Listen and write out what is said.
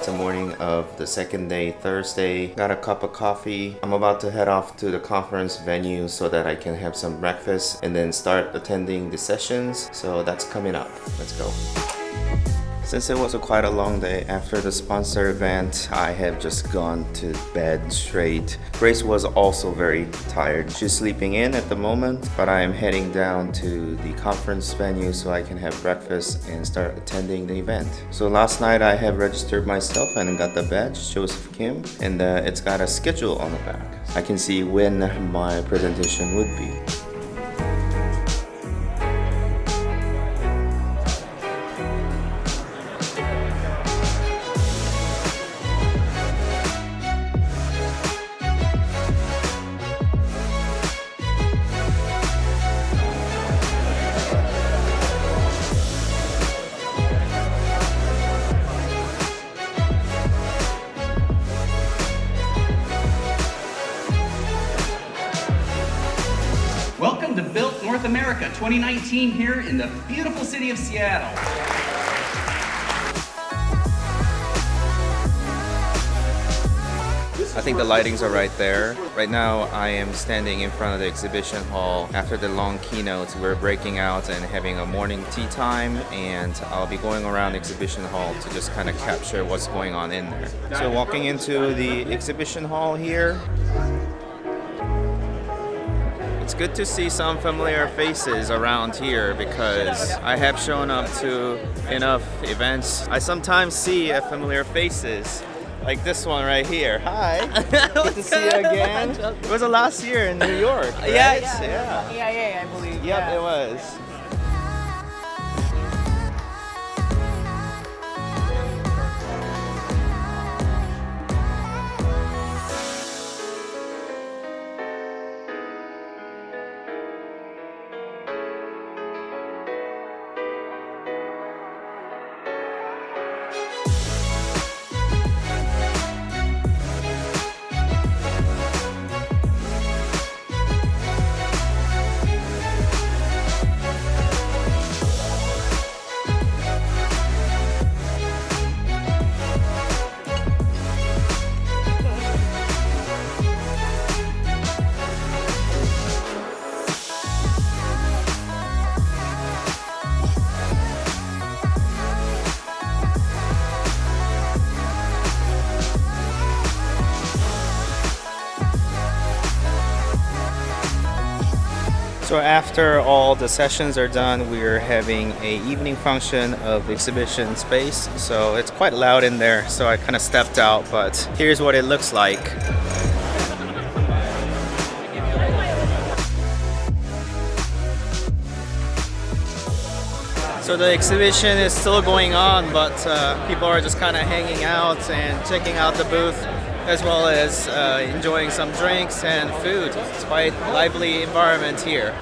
It's the morning of the second day, Thursday. Got a cup of coffee. I'm about to head off to the conference venue so that I can have some breakfast and then start attending the sessions. So that's coming up. Let's go. Since it was quite a long day after the sponsor event, I have just gone to bed straight. Grace was also very tired. She's sleeping in at the moment, but I am heading down to the conference venue so I can have breakfast and start attending the event. So last night I have registered myself and got the badge, Joseph Kim, and it's got a schedule on the back. I can see when my presentation would be. Welcome to BILT North America 2019 here in the beautiful city of Seattle. I think the lightings are right there. Right now I am standing in front of the exhibition hall. After the long keynote, we're breaking out and having a morning tea time, and I'll be going around the exhibition hall to just kind of capture what's going on in there. So walking into the exhibition hall here, it's good to see some familiar faces around here because I have shown up to enough events. I sometimes see familiar faces, like this one right here. Hi. Good to see you again. It was last year in New York, right? Yeah, I believe. Yep, it was. So after all the sessions are done, we're having a evening function of exhibition space. So it's quite loud in there, so I kind of stepped out, but here's what it looks like. So the exhibition is still going on, but people are just kind of hanging out and checking out the booth, as well as enjoying some drinks and food. It's quite a lively environment here.